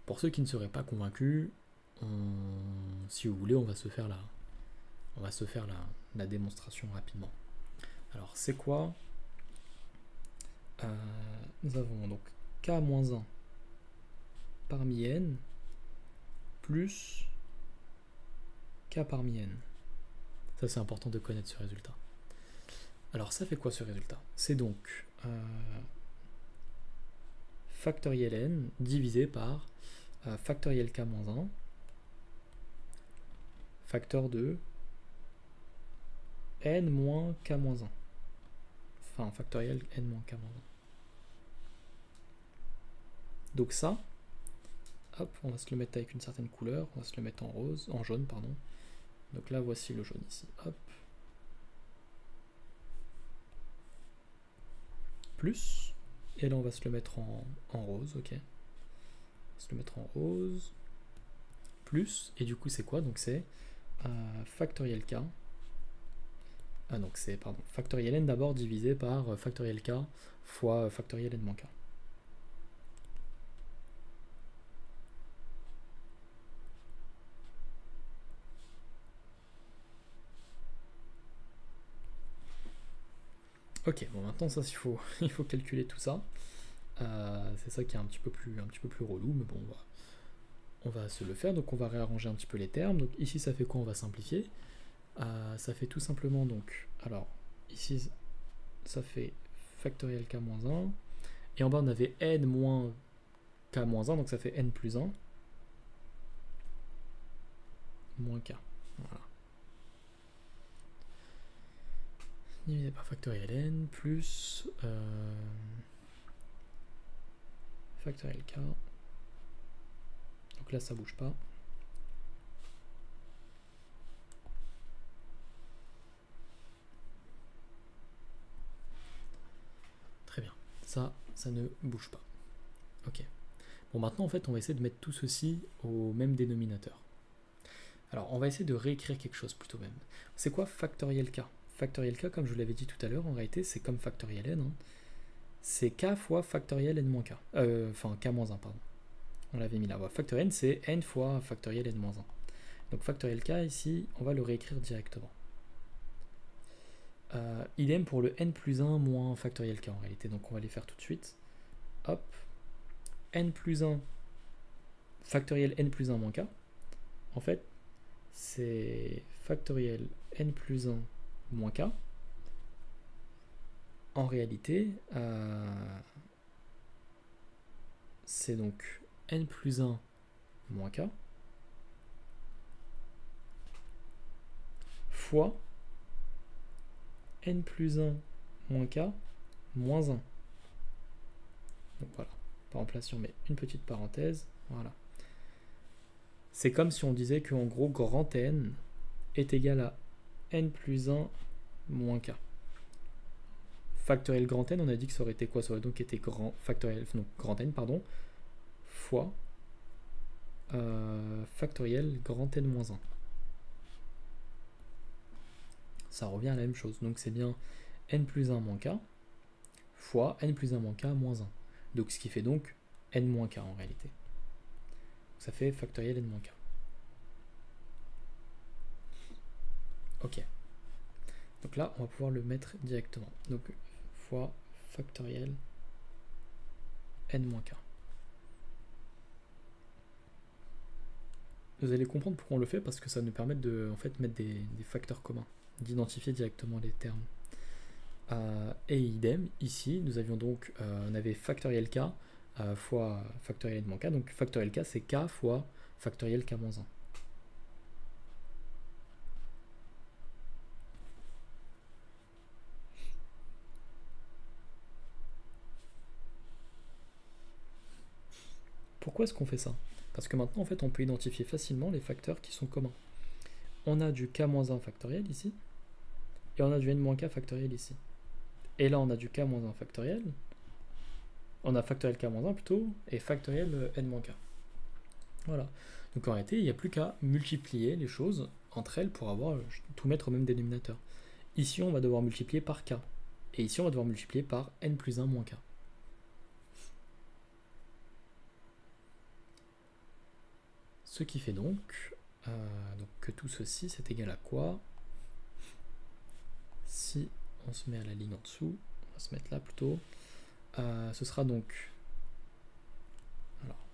Pour ceux qui ne seraient pas convaincus, si vous voulez, on va se faire la démonstration rapidement. Alors, c'est quoi? Nous avons donc k-1 parmi n plus k parmi n. Ça, c'est important de connaître ce résultat. Alors, ça fait quoi ce résultat? C'est donc factoriel n divisé par factoriel k-1 facteur de n moins k-1. Enfin, factoriel n moins k-1. Donc ça, hop, on va se le mettre avec une certaine couleur, on va se le mettre en rose, en jaune, pardon. Donc là, voici le jaune ici, hop. Plus, et là on va se le mettre en rose, ok. On va se le mettre en rose, plus, et du coup c'est quoi? Donc c'est factoriel k. Donc c'est, pardon, factoriel n d'abord divisé par factoriel k fois factoriel n moins k. Ok, bon maintenant ça il faut calculer tout ça. C'est ça qui est un petit peu plus relou, mais bon on va se le faire. Donc on va réarranger un petit peu les termes. Donc ici ça fait quoi? On va simplifier. Ça fait tout simplement donc, alors ici ça fait factoriel k-1, et en bas on avait n moins k-1, donc ça fait n plus 1 moins k. Voilà. Divisé par factoriel n plus factoriel k. Donc là ça bouge pas. Très bien. Ça ne bouge pas. Ok. Bon, maintenant en fait on va essayer de mettre tout ceci au même dénominateur. Alors on va essayer de réécrire quelque chose plutôt même. C'est quoi factoriel k? Factoriel k, comme je vous l'avais dit tout à l'heure, en réalité c'est comme factoriel n. Hein. c'est k fois factoriel n-k. Enfin, k-1, pardon. On l'avait mis là. Voilà. Factoriel n, c'est n fois factoriel n-1. Donc factoriel k, ici, on va le réécrire directement. Idem pour le n plus 1 moins factoriel k en réalité. Donc on va les faire tout de suite. Hop. N plus 1 factoriel n plus 1 moins k. En fait, c'est factoriel n plus 1 moins k. En réalité, c'est donc n plus 1 moins k fois n plus 1 moins k moins 1. Donc voilà, par exemple là si on met une petite parenthèse, voilà. C'est comme si on disait qu'en gros grand N est égal à n plus 1 moins k. Factoriel grand N, on a dit que ça aurait été quoi? Ça aurait donc été grand factoriel, non, grand N, pardon, fois factoriel grand N moins 1. Ça revient à la même chose. Donc c'est bien n plus 1 moins k fois n plus 1 moins k moins 1. Donc ce qui fait donc n moins k en réalité. Ça fait factoriel n moins k. Ok. Donc là, on va pouvoir le mettre directement. Donc fois factoriel n moins k. Vous allez comprendre pourquoi on le fait, parce que ça nous permet de en fait, mettre des facteurs communs, d'identifier directement les termes. Et idem, ici, nous avions donc, on avait factoriel k fois factoriel n-k, donc factoriel k c'est k fois factoriel k-1. Pourquoi est-ce qu'on fait ça? Parce que maintenant, en fait, on peut identifier facilement les facteurs qui sont communs. On a du k-1 factoriel ici, et on a du n-k factoriel ici. Et là, on a du k-1 factoriel, on a factoriel k-1 plutôt, et factoriel n-k. Voilà. Donc en réalité, il n'y a plus qu'à multiplier les choses entre elles pour avoir tout mettre au même dénominateur. Ici, on va devoir multiplier par k. Et ici, on va devoir multiplier par n plus 1 moins k. Ce qui fait donc que tout ceci, c'est égal à quoi? Si on se met à la ligne en dessous, on va se mettre là plutôt, ce sera donc, alors,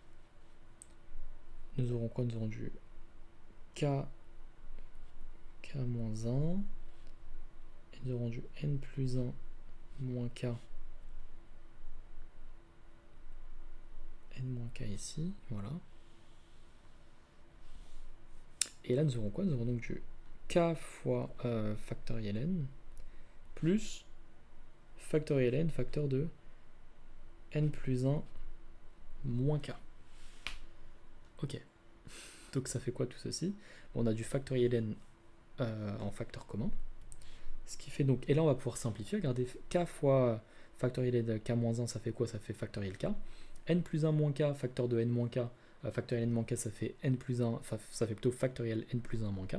nous aurons quoi? Nous aurons du k-1, et nous aurons du n plus 1 moins k, n moins k ici, voilà. Et là, nous aurons quoi? Nous aurons donc du k fois factoriel n plus factoriel n facteur de n plus 1 moins k. Ok. Donc ça fait quoi tout ceci? On a du factoriel n en facteur commun. Ce qui fait donc, et là on va pouvoir simplifier, regardez, k fois factoriel n k-1, ça fait quoi? Ça fait factoriel k. N plus 1 moins k, facteur de n moins k, factoriel n moins k, ça fait n plus 1, enfin ça fait plutôt factoriel n plus 1 moins k.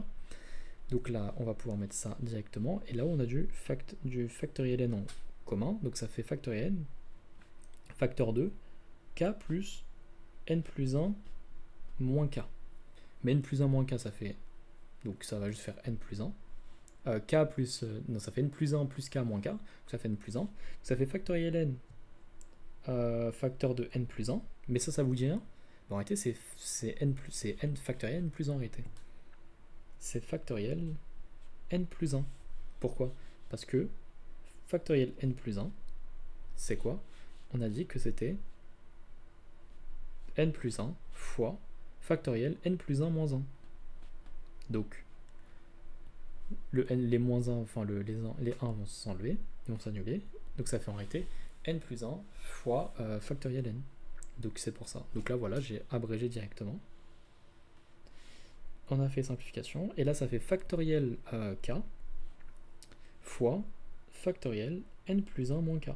Donc là, on va pouvoir mettre ça directement. Et là, on a du factoriel n en commun. Donc ça fait factoriel n, facteur 2, k plus n plus 1 moins k. Mais n plus 1 moins k, ça fait, donc ça va juste faire n plus 1. K plus, non, ça fait n plus 1 plus k moins k. Donc ça fait n plus 1. Ça fait factoriel n, facteur de n plus 1. Mais ça vous dit rien? Bon, en réalité, c'est n factoriel n plus 1 en réalité. C'est factoriel n plus 1. Pourquoi? Parce que factoriel n plus 1, c'est quoi? On a dit que c'était n plus 1 fois factoriel n plus 1 moins 1. Donc, les moins 1, enfin les 1 vont s'enlever, ils vont s'annuler. Donc ça fait en réalité n plus 1 fois factoriel n. Donc c'est pour ça. Donc là, voilà, j'ai abrégé directement. On a fait simplification. Et là, ça fait factoriel k fois factoriel n plus 1 moins k.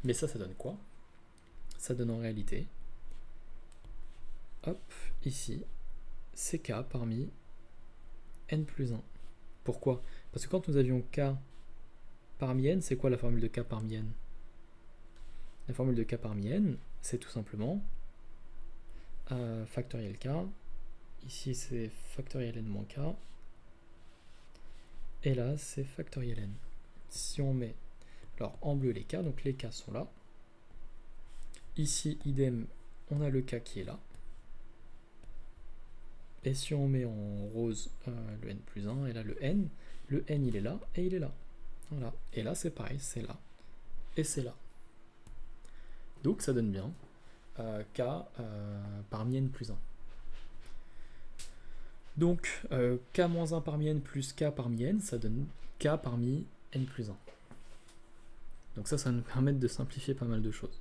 Mais ça donne quoi? Ça donne en réalité, hop, ici, c'est k parmi n plus 1. Pourquoi? Parce que quand nous avions k parmi n, c'est quoi la formule de k parmi n? La formule de k parmi n, c'est tout simplement factoriel k. Ici, c'est factoriel n moins k. Et là, c'est factoriel n. Si on met, alors en bleu les k, donc les k sont là. Ici, idem, on a le k qui est là. Et si on met en rose le n plus 1, et là le n il est là, et il est là. Voilà. Et là, c'est pareil, c'est là, et c'est là. Donc, ça donne bien k parmi n plus 1. Donc, k-1 parmi n plus k parmi n, ça donne k parmi n plus 1. Donc ça va nous permettre de simplifier pas mal de choses.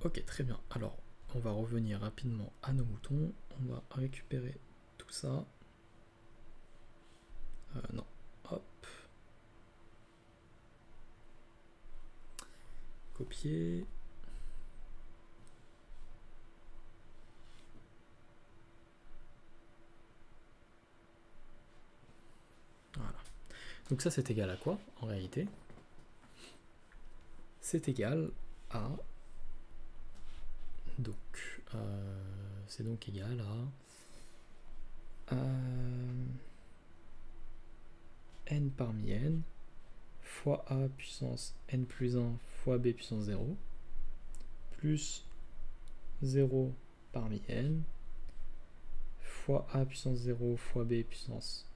Ok, très bien. Alors, on va revenir rapidement à nos moutons. On va récupérer tout ça. Non, hop. Copier. Voilà. Donc ça, c'est égal à quoi, en réalité? C'est égal à... Donc, c'est donc égal à n parmi n fois a puissance n plus 1 fois b puissance 0 plus 0 parmi n fois a puissance 0 fois b puissance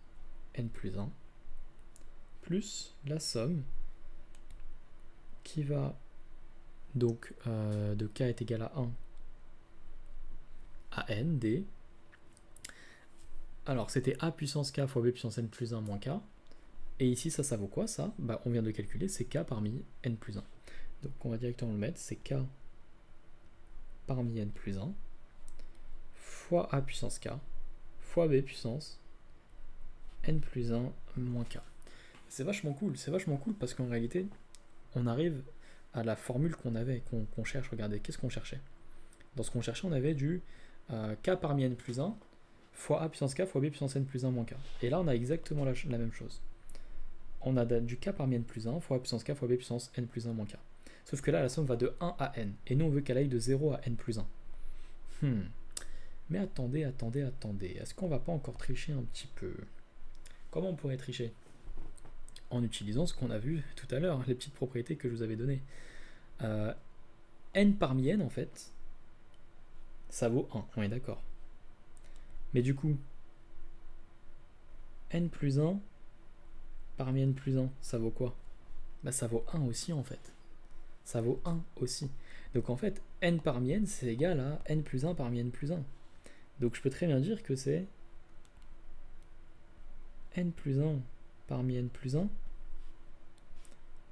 n plus 1 plus la somme qui va donc de k est égal à 1 à n d. Alors c'était a puissance k fois b puissance n plus 1 moins k. Et ici ça vaut quoi ça? Bah, on vient de calculer, c'est k parmi n plus 1. Donc on va directement le mettre, c'est k parmi n plus 1 fois a puissance k fois b puissance n plus 1 moins k. C'est vachement cool parce qu'en réalité, on arrive à la formule qu'on avait, qu'on cherche. Regardez, qu'est-ce qu'on cherchait? Dans ce qu'on cherchait, on avait du k parmi n plus 1 fois a puissance k fois b puissance n plus 1 moins k. Et là, on a exactement la même chose. On a du k parmi n plus 1 fois a puissance k fois b puissance n plus 1 moins k. Sauf que là, la somme va de 1 à n. Et nous, on veut qu'elle aille de 0 à n plus 1. Mais attendez. Est-ce qu'on va pas encore tricher un petit peu? Comment on pourrait tricher? En utilisant ce qu'on a vu tout à l'heure, les petites propriétés que je vous avais données. N parmi n, en fait, ça vaut 1, on est d'accord. Mais du coup, n plus 1 parmi n plus 1, ça vaut quoi? Bah ça vaut 1 aussi, en fait. Ça vaut 1 aussi. Donc en fait, n parmi n, c'est égal à n plus 1 parmi n plus 1. Donc je peux très bien dire que c'est n plus 1 parmi n plus 1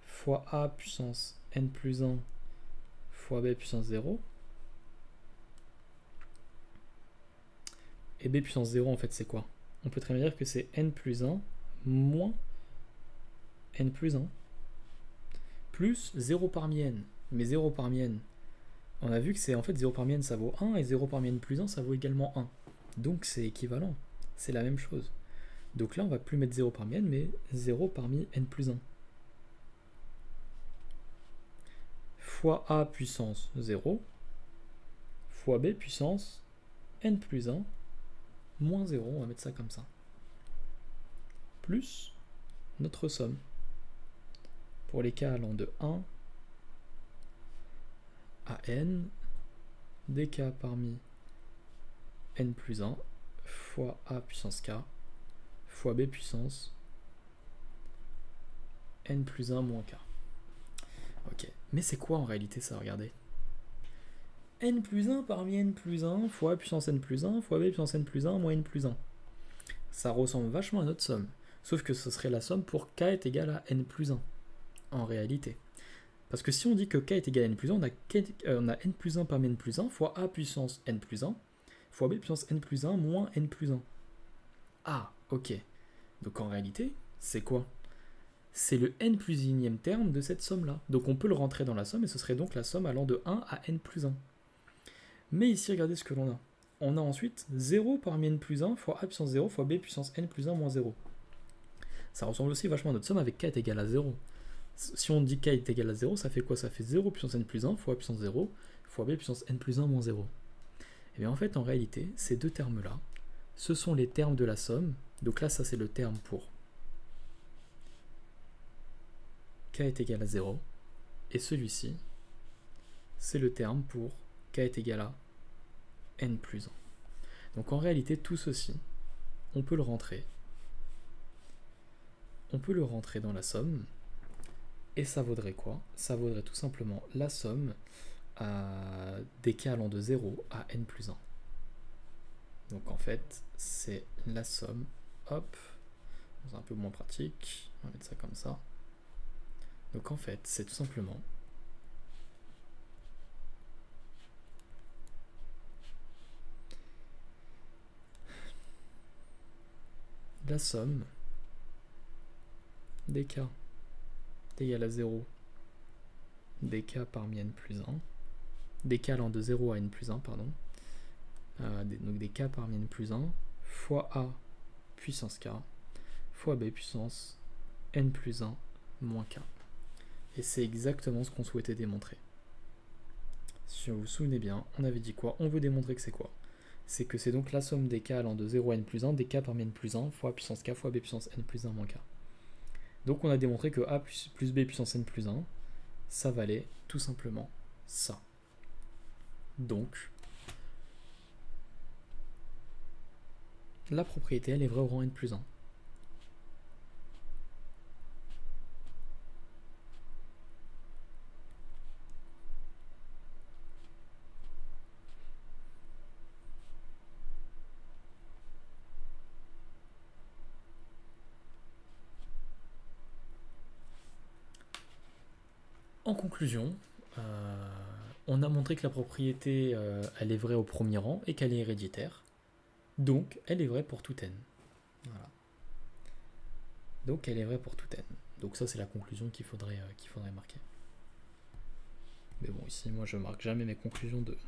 fois a puissance n plus 1 fois b puissance 0. Et b puissance 0, en fait, c'est quoi? On peut très bien dire que c'est n plus 1 moins n plus 1 plus 0 parmi n. Mais 0 parmi n, on a vu que c'est en fait 0 parmi n, ça vaut 1, et 0 parmi n plus 1, ça vaut également 1. Donc c'est équivalent, c'est la même chose. Donc là, on va plus mettre 0 parmi n, mais 0 parmi n plus 1. Fois a puissance 0 fois b puissance n plus 1 moins 0, on va mettre ça comme ça. Plus notre somme pour les cas allant de 1 à n dk parmi n plus 1 fois a puissance k fois b puissance n plus 1 moins k. Ok, mais c'est quoi en réalité ça? Regardez. N plus 1 parmi n plus 1 fois a puissance n plus 1 fois b puissance n plus 1 moins n plus 1. Ça ressemble vachement à notre somme, sauf que ce serait la somme pour k est égal à n plus 1, en réalité. Parce que si on dit que k est égal à n plus 1, on a n plus 1 parmi n plus 1 fois a puissance n plus 1 fois b puissance n plus 1 moins n plus 1. Ah, ok. Donc en réalité, c'est quoi? C'est le n plus unième terme de cette somme-là. Donc on peut le rentrer dans la somme, et ce serait donc la somme allant de 1 à n plus 1. Mais ici, regardez ce que l'on a. On a ensuite 0 parmi n plus 1 fois a puissance 0 fois b puissance n plus 1 moins 0. Ça ressemble aussi vachement à notre somme avec k est égal à 0. Si on dit k est égal à 0, ça fait quoi? Ça fait 0 puissance n plus 1 fois a puissance 0 fois b puissance n plus 1 moins 0. Et bien en fait, en réalité, ces deux termes-là, ce sont les termes de la somme. Donc là, ça c'est le terme pour k est égal à 0. Et celui-ci, c'est le terme pour k est égal à n plus 1. Donc en réalité, tout ceci, on peut le rentrer. On peut le rentrer dans la somme. Et ça vaudrait quoi? Ça vaudrait tout simplement la somme des k allant de 0 à n plus 1. Donc en fait, c'est la somme, hop, c'est un peu moins pratique, on va mettre ça comme ça. Donc en fait, c'est tout simplement la somme des k égale à 0 des k parmi n plus 1, des k allant de 0 à n plus 1, pardon, donc des k parmi n plus 1 fois a puissance k fois b puissance n plus 1 moins k. Et c'est exactement ce qu'on souhaitait démontrer. Si vous vous souvenez bien, on avait dit quoi? On veut démontrer que c'est quoi? C'est que c'est donc la somme des k allant de 0 à n plus 1 des k parmi n plus 1 fois puissance k fois b puissance n plus 1 moins k. Donc on a démontré que a plus b puissance n plus 1, ça valait tout simplement ça. Donc, la propriété, elle est vraie au rang n plus 1. En conclusion, on a montré que la propriété, elle est vraie au premier rang et qu'elle est héréditaire. Donc, elle est vraie pour tout n. Voilà. Donc, elle est vraie pour tout n. Donc ça, c'est la conclusion qu'il faudrait marquer. Mais bon, ici, moi, je marque jamais mes conclusions de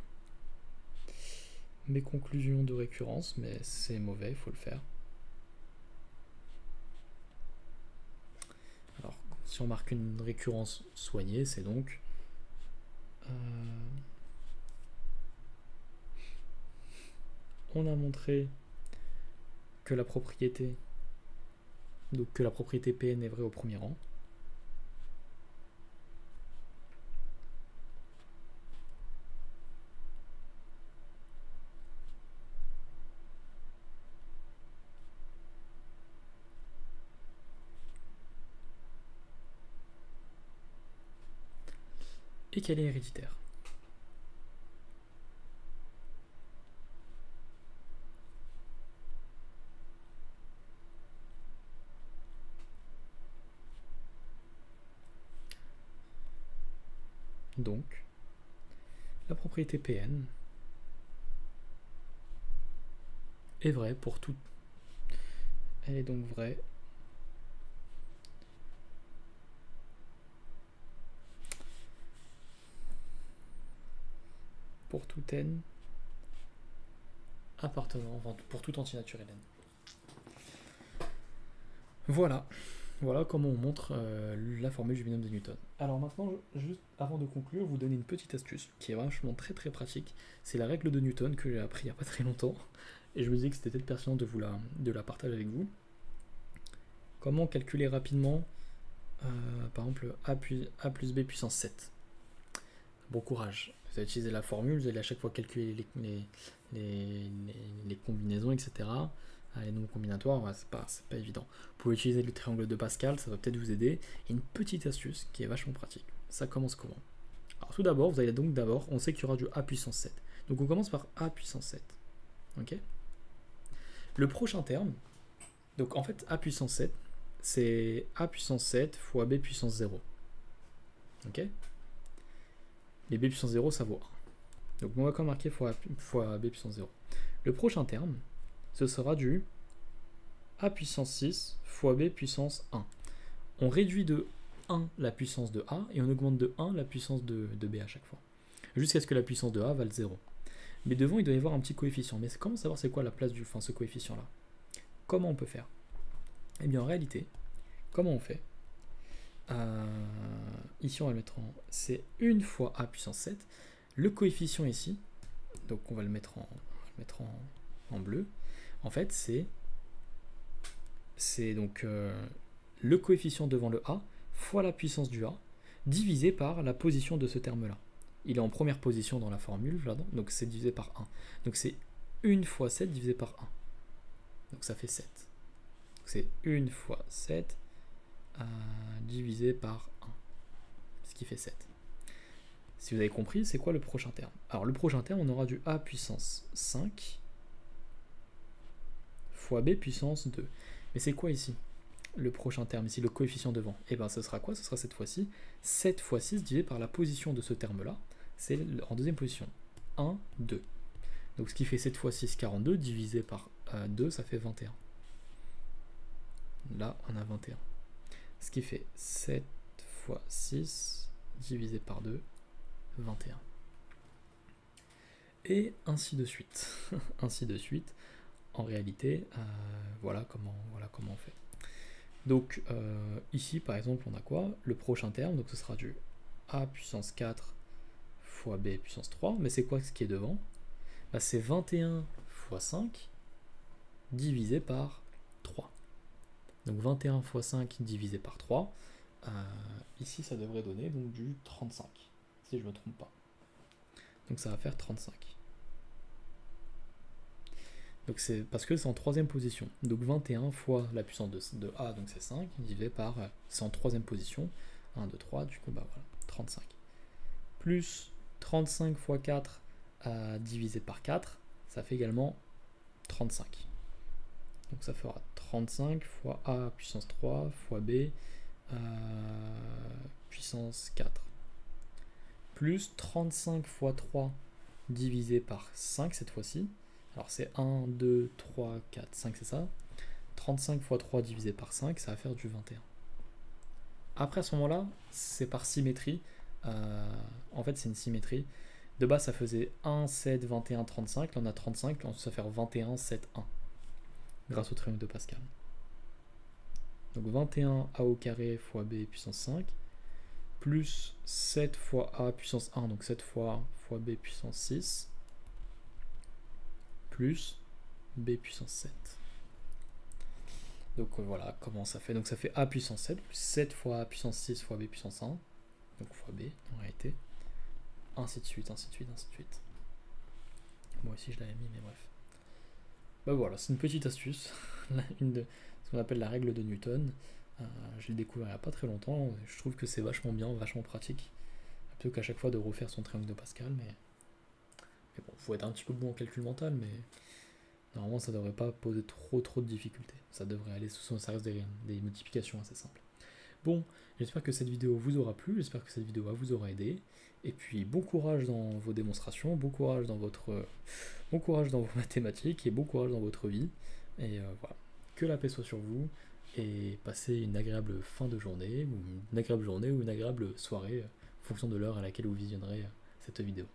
récurrence, mais c'est mauvais, il faut le faire. Alors, si on marque une récurrence soignée, c'est donc on a montré que la propriété Pn est vraie au premier rang. Et qu'elle est héréditaire. Donc, la propriété Pn est vraie pour tout. Elle est donc vraie pour tout n appartenant, enfin pour tout entier naturel n. Voilà. Voilà comment on montre la formule du binôme de Newton. Alors maintenant, juste avant de conclure, vous donner une petite astuce qui est vachement très pratique. C'est la règle de Newton que j'ai appris il n'y a pas très longtemps. Et je me disais que c'était peut-être pertinent de la partager avec vous. Comment calculer rapidement, par exemple, a plus b puissance 7. Bon courage. Vous allez utiliser la formule, vous allez à chaque fois calculer les combinaisons, etc. Les nombres combinatoires, c'est pas évident. Vous pouvez utiliser le triangle de Pascal, ça va peut-être vous aider. Et une petite astuce qui est vachement pratique. Ça commence comment? Alors tout d'abord, vous allez donc on sait qu'il y aura du a puissance 7. Donc on commence par a puissance 7. Ok? Le prochain terme, donc en fait a puissance 7, c'est a puissance 7 fois b puissance 0. Ok? Et b puissance 0, ça vaut 1. Donc on va quand même marquer fois b puissance 0. Le prochain terme, ce sera du a puissance 6 fois b puissance 1. On réduit de 1 la puissance de a et on augmente de 1 la puissance de b à chaque fois. Jusqu'à ce que la puissance de a vale 0. Mais devant, il doit y avoir un petit coefficient. Mais comment savoir c'est quoi la place ce coefficient-là? Comment on peut faire? Eh bien en réalité, comment on fait? Ici, on va le mettre en... C'est 1 fois a puissance 7. Le coefficient ici, donc on va le mettre en bleu. En fait, c'est donc le coefficient devant le a fois la puissance du a divisé par la position de ce terme-là. Il est en première position dans la formule, donc c'est divisé par 1. Donc c'est 1 fois 7 divisé par 1. Donc ça fait 7. C'est 1 fois 7 divisé par 1, ce qui fait 7. Si vous avez compris, c'est quoi le prochain terme? Alors le prochain terme, on aura du a puissance 5 fois b puissance 2. Mais c'est quoi ici? Le prochain terme, ici le coefficient devant. Et bien ce sera quoi? Ce sera cette fois-ci 7 fois 6 divisé par la position de ce terme-là. C'est en deuxième position. 1, 2. Donc ce qui fait 7 fois 6, 42, divisé par 2, ça fait 21. Là, on a 21. Ce qui fait 7 fois 6 divisé par 2, 21. Et ainsi de suite. Ainsi de suite. En réalité, voilà comment on fait. Donc ici, par exemple, on a quoi? Le prochain terme, donc ce sera du a puissance 4 fois b puissance 3. Mais c'est quoi ce qui est devant? Bah, c'est 21 fois 5 divisé par 3. Donc 21 fois 5 divisé par 3, ici ça devrait donner donc du 35, si je ne me trompe pas. Donc ça va faire 35. Donc c'est parce que c'est en troisième position. Donc 21 fois la puissance de a, donc c'est 5, divisé par, c'est en troisième position, 1, 2, 3, du coup bah voilà, 35. Plus 35 fois 4 divisé par 4, ça fait également 35. Donc ça fera 35 fois a puissance 3 fois b puissance 4. Plus 35 fois 3 divisé par 5 cette fois-ci. Alors c'est 1, 2, 3, 4, 5 c'est ça. 35 fois 3 divisé par 5, ça va faire du 21. Après à ce moment-là, c'est par symétrie. En fait c'est une symétrie. De base ça faisait 1, 7, 21, 35. Là on a 35, ensuite ça va faire 21, 7, 1. Grâce au triangle de Pascal. Donc 21 a au carré fois b puissance 5, plus 7 fois a puissance 1, donc 7 fois b puissance 6, plus b puissance 7. Donc voilà comment ça fait. Donc ça fait a puissance 7, plus 7 fois a puissance 6 fois b puissance 1, donc fois b en réalité, ainsi de suite, ainsi de suite, ainsi de suite. Moi aussi je l'avais mis, mais bref. Bah voilà, c'est une petite astuce, une de ce qu'on appelle la règle de Newton. Je l'ai découvert il n'y a pas très longtemps, je trouve que c'est vachement bien, vachement pratique, plutôt qu'à chaque fois de refaire son triangle de Pascal, mais bon, faut être un petit peu bon en calcul mental, mais normalement ça devrait pas poser trop de difficultés, ça devrait aller, ça reste des multiplications assez simples. Bon, j'espère que cette vidéo vous aura plu, j'espère que cette vidéo vous aura aidé, et puis bon courage dans vos démonstrations, bon courage dans vos mathématiques, et bon courage dans votre vie, et voilà, que la paix soit sur vous, et passez une agréable fin de journée, ou une agréable journée, ou une agréable soirée, en fonction de l'heure à laquelle vous visionnerez cette vidéo.